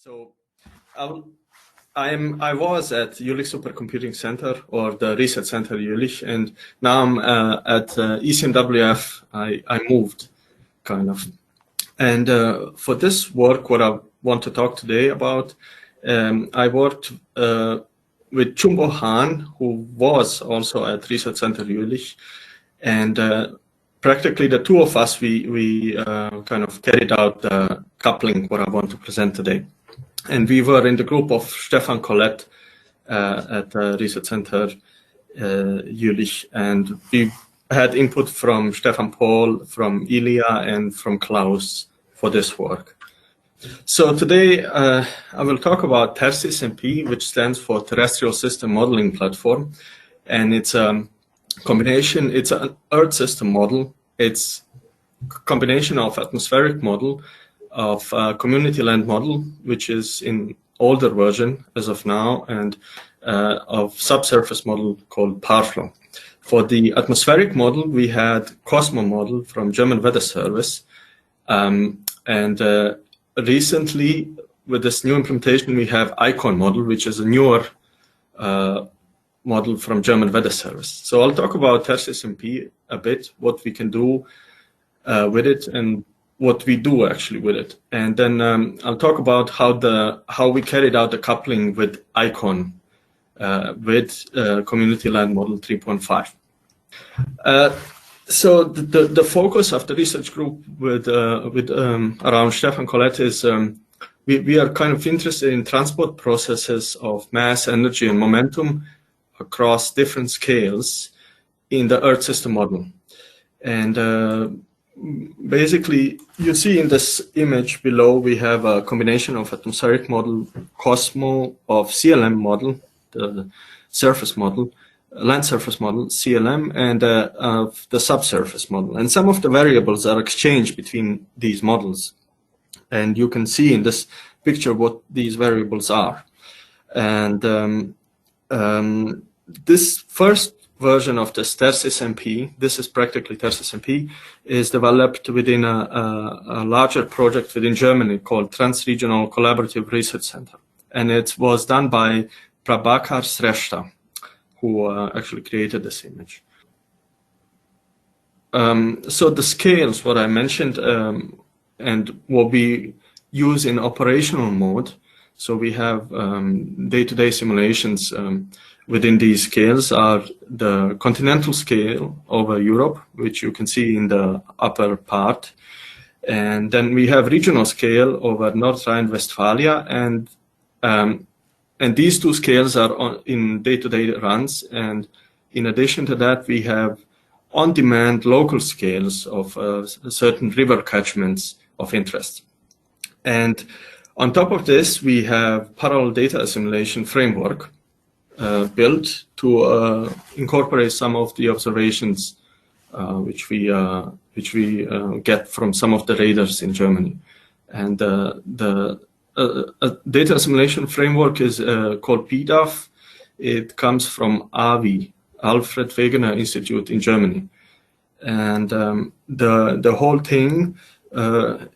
So I was at Jülich Supercomputing Center, or the Research Center Jülich, and now I'm at ECMWF. I moved, kind of. And for this work, what I want to talk today about, I worked with Chumbo Han, who was also at Research Center Jülich, and practically the two of us, we kind of carried out the coupling, what I want to present today. And we were in the group of Stefan Collette at the Research Center Jülich, and we had input from Stefan Paul, from Ilya, and from Klaus for this work. So today I will talk about TerrSysMP, which stands for Terrestrial System Modeling Platform, and it's a combination. It's an Earth system model. It's a combination of atmospheric model, of community land model, which is in older version as of now, and of subsurface model called PowerFlow. For the atmospheric model, we had Cosmo model from German Weather Service, and recently with this new implementation, we have ICON model, which is a newer model from German Weather Service. So I'll talk about TerrSysMP a bit, what we can do with it, and what we do actually with it, and then I'll talk about how we carried out the coupling with ICON with Community Land Model 3.5. So the focus of the research group with around Stefan Collette is we are kind of interested in transport processes of mass, energy, and momentum across different scales in the Earth system model, and basically, you see in this image below, we have a combination of atmospheric model, Cosmo, of CLM model, the surface model, land surface model, CLM, and of the subsurface model. And some of the variables are exchanged between these models. And you can see in this picture what these variables are. And this first version of this TerrSysMP, this is practically TerrSysMP, is developed within a larger project within Germany called Trans-Regional Collaborative Research Center. And it was done by Prabhakar Shrestha, who actually created this image. So the scales, what I mentioned, and what we use in operational mode, so we have day-to-day simulations within these scales are the continental scale over Europe, which you can see in the upper part. And then we have regional scale over North Rhine-Westphalia, and these two scales are in day-to-day runs. And in addition to that, we have on-demand local scales of certain river catchments of interest. And on top of this, we have parallel data assimilation framework built to incorporate some of the observations which we get from some of the radars in Germany. And the data assimilation framework is called PDAF. It comes from AWI, Alfred Wegener Institute in Germany. And the whole thing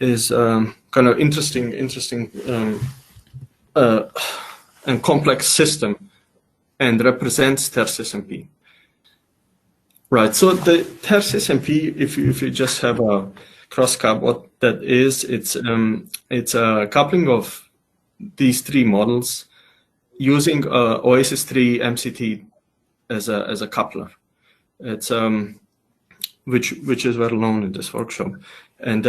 is kind of interesting and complex system, and represents TerrSysMP. Right, so the TerrSysMP, if you just have a cross-cap, what that is, it's a coupling of these three models using OASIS-3 MCT as a coupler. It's which is well known in this workshop, and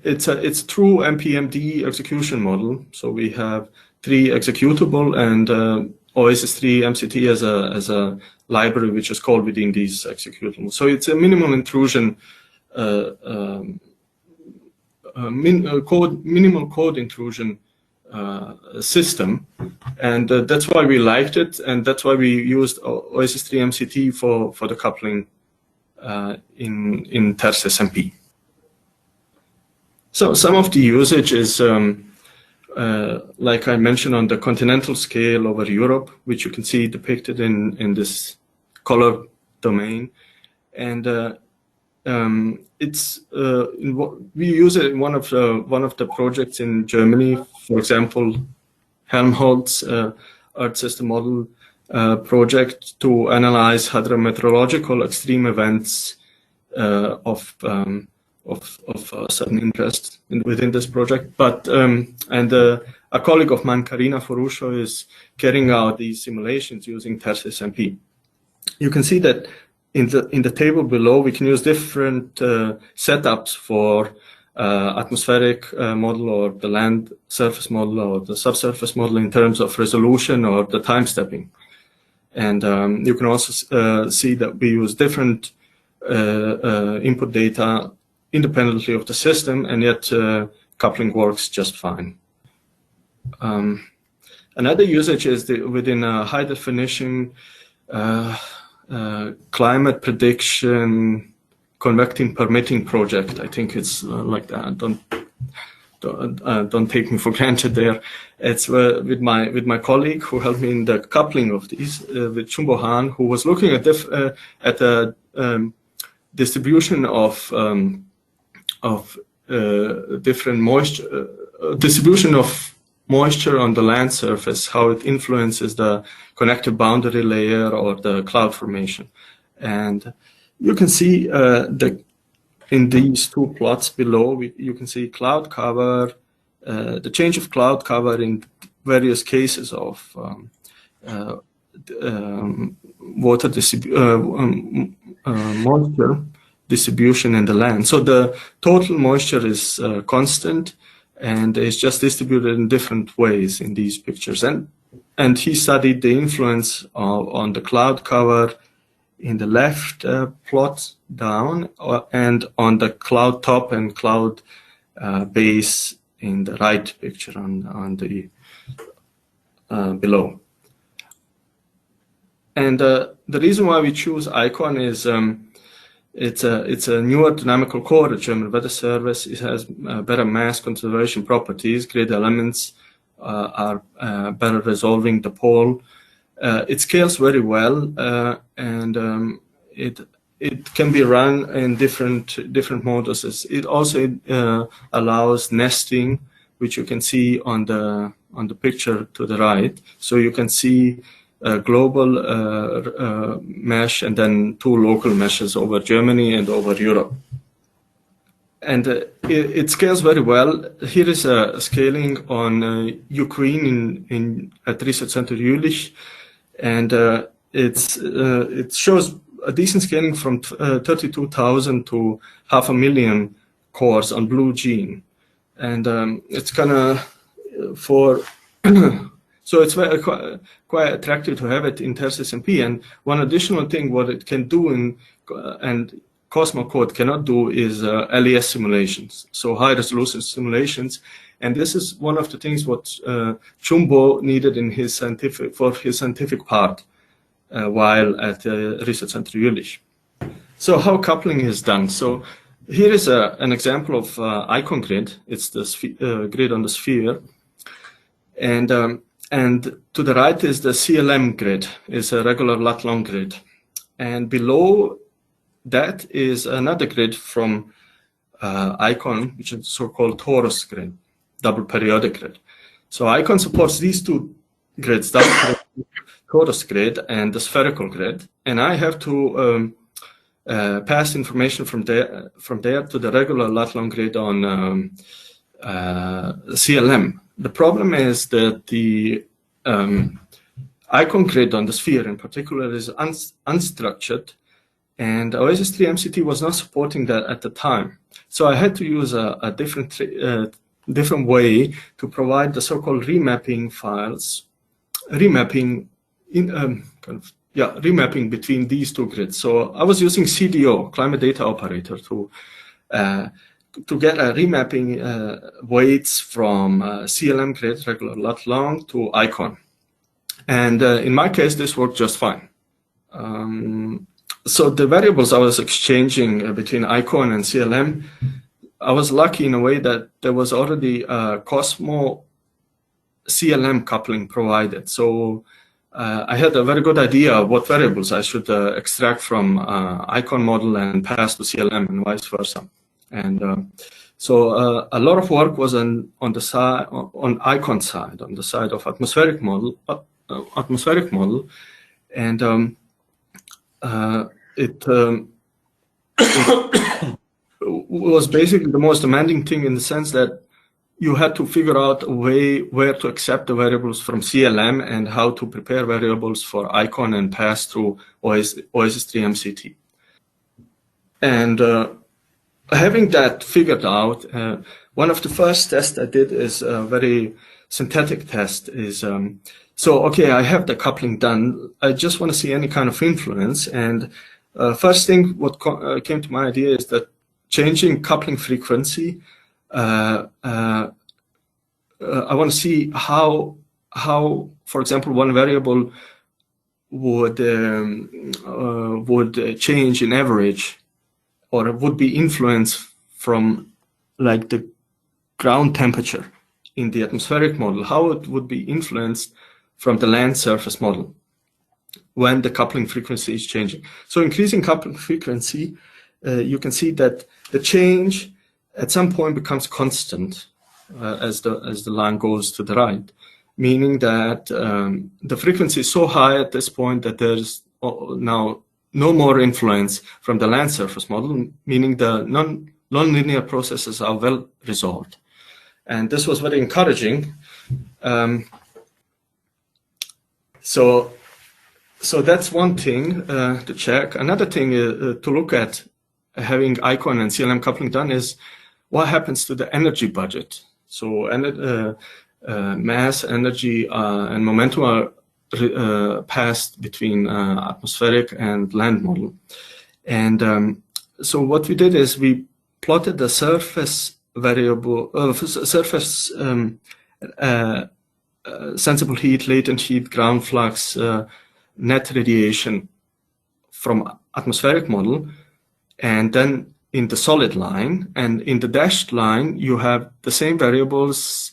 it's true MPMD execution model. So we have three executable and OASIS-3 MCT as a library which is called within these executables. So it's a minimal intrusion, minimal code intrusion system, and that's why we liked it, and that's why we used OASIS-3 MCT for the coupling in TerrSysMP. So some of the usage is like I mentioned on the continental scale over Europe, which you can see depicted in this color domain, and we use it in one of the projects in Germany for example, Helmholtz Earth System Model project to analyze hydrometeorological extreme events of certain interest within this project. But a colleague of mine, Karina Forusho, is carrying out these simulations using TerrSysMP. You can see that in the table below, we can use different setups for atmospheric model, or the land surface model, or the subsurface model in terms of resolution or the time stepping. And you can also see that we use different input data independently of the system, and yet coupling works just fine. Another usage is within a high definition climate prediction convecting permitting project. I think it's like that. Don't take me for granted there. It's with my colleague who helped me in the coupling of these, with Chumbo Han, who was looking at the distribution of different moisture distribution of moisture on the land surface, how it influences the connective boundary layer or the cloud formation. And you can see in these two plots below, you can see cloud cover, the change of cloud cover in various cases of water moisture distribution in the land. So the total moisture is constant, and it's just distributed in different ways in these pictures. And he studied the influence on the cloud cover in the left plot down, and on the cloud top and cloud base in the right picture on the below. And the reason why we choose ICON is it's a newer dynamical core at German Weather Service. It has better mass conservation properties. Grid elements are better resolving the pole. It scales very well, and it can be run in different models. It also allows nesting, which you can see on the picture to the right. So you can see a global mesh and then two local meshes over Germany and over Europe. And it scales very well. Here is a scaling on Ukraine at Research Center Jülich, and it shows a decent scaling from 32,000 to 500,000 cores on Blue Gene, and it's kind of for so it's quite attractive to have it in TerrSysMP. And one additional thing what it can do and Cosmo Code cannot do is LES simulations, so high resolution simulations. And this is one of the things what Chumbo needed in his scientific part while at Research Center Jülich. So how coupling is done? So here is an example of ICON grid. It's the grid on the sphere, and to the right is the CLM grid. It's a regular lat-long grid, and below that is another grid from ICON, which is so-called torus grid, double periodic grid. So ICON supports these two grids, double torus grid and the spherical grid, and I have to pass information from there to the regular lat-long grid on CLM. The problem is that the ICON grid on the sphere in particular is unstructured, and OSIS-3 MCT was not supporting that at the time. So I had to use a different way to provide the so-called remapping files, remapping between these two grids. So I was using CDO, Climate Data Operator, to get a remapping weights from CLM grid, regular lat-long, to ICON. And in my case, this worked just fine. So the variables I was exchanging between ICON and CLM, I was lucky in a way that there was already Cosmo CLM coupling provided. So I had a very good idea of what variables I should extract from ICON model and pass to CLM and vice versa. And So a lot of work was on the side, on icon side, on the side of atmospheric model, and it was basically the most demanding thing in the sense that you had to figure out a way where to accept the variables from CLM and how to prepare variables for icon and pass through OSS3 MCT. And having that figured out, one of the first tests I did is a very synthetic test. So okay, I have the coupling done. I just want to see any kind of influence. And first thing what came to my idea is that changing coupling frequency, I want to see how, for example, one variable would change in average, or would be influenced from like the ground temperature in the atmospheric model, how it would be influenced from the land surface model when the coupling frequency is changing. So increasing coupling frequency, you can see that the change at some point becomes constant as the line goes to the right, meaning that the frequency is so high at this point that there's now no more influence from the land surface model, meaning the non-linear processes are well resolved. And this was very encouraging. So that's one thing to check. Another thing to look at having icon and CLM coupling done is what happens to the energy budget. So mass, energy, and momentum are passed between atmospheric and land model. And so what we did is we plotted the surface variable, sensible heat, latent heat, ground flux, net radiation from atmospheric model, and then in the solid line, and in the dashed line you have the same variables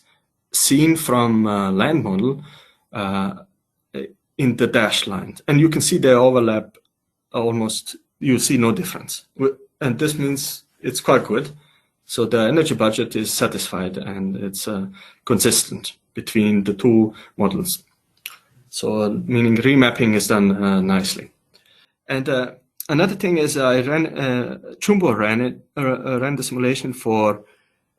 seen from land model in the dashed line, and you can see they overlap almost. You see no difference, and this means it's quite good. So the energy budget is satisfied and it's consistent between the two models. So meaning remapping is done nicely. And another thing is I Chumbo ran the simulation for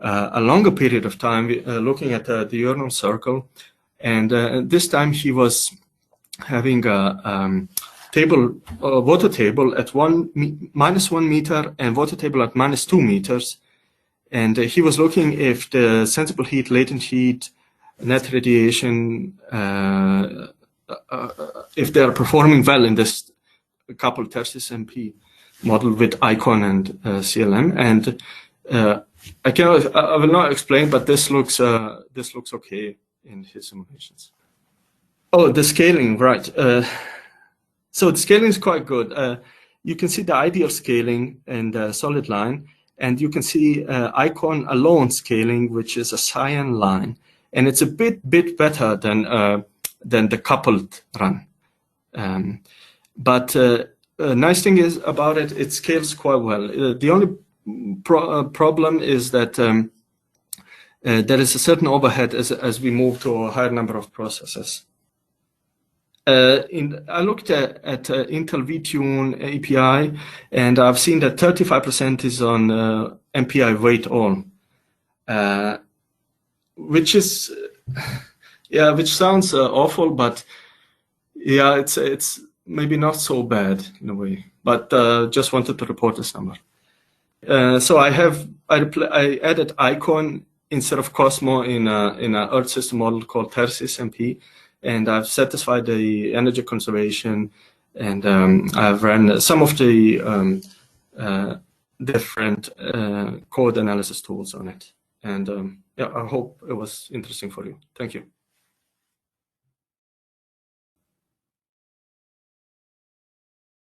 a longer period of time, looking at the diurnal circle, and this time he was having a water table at -1 meter and water table at -2 meters. And he was looking if the sensible heat, latent heat, net radiation, if they are performing well in this coupled TerrSysMP model with icon and CLM. And I will not explain, but this looks okay in his simulations. Oh, the scaling, right? So the scaling is quite good. You can see the ideal scaling in the solid line, and you can see icon alone scaling, which is a cyan line, and it's a bit better than the coupled run. But nice thing is about it, it scales quite well. The only problem is that there is a certain overhead as we move to a higher number of processes. I looked at Intel vTune API, and I've seen that 35% is on MPI wait all, which is, yeah, which sounds awful, but yeah, it's maybe not so bad in a way. But just wanted to report this number. So I added icon instead of Cosmo in an Earth system model called TerrSysMP. And I've satisfied the energy conservation, and I've run some of the different code analysis tools on it. And yeah, I hope it was interesting for you. Thank you.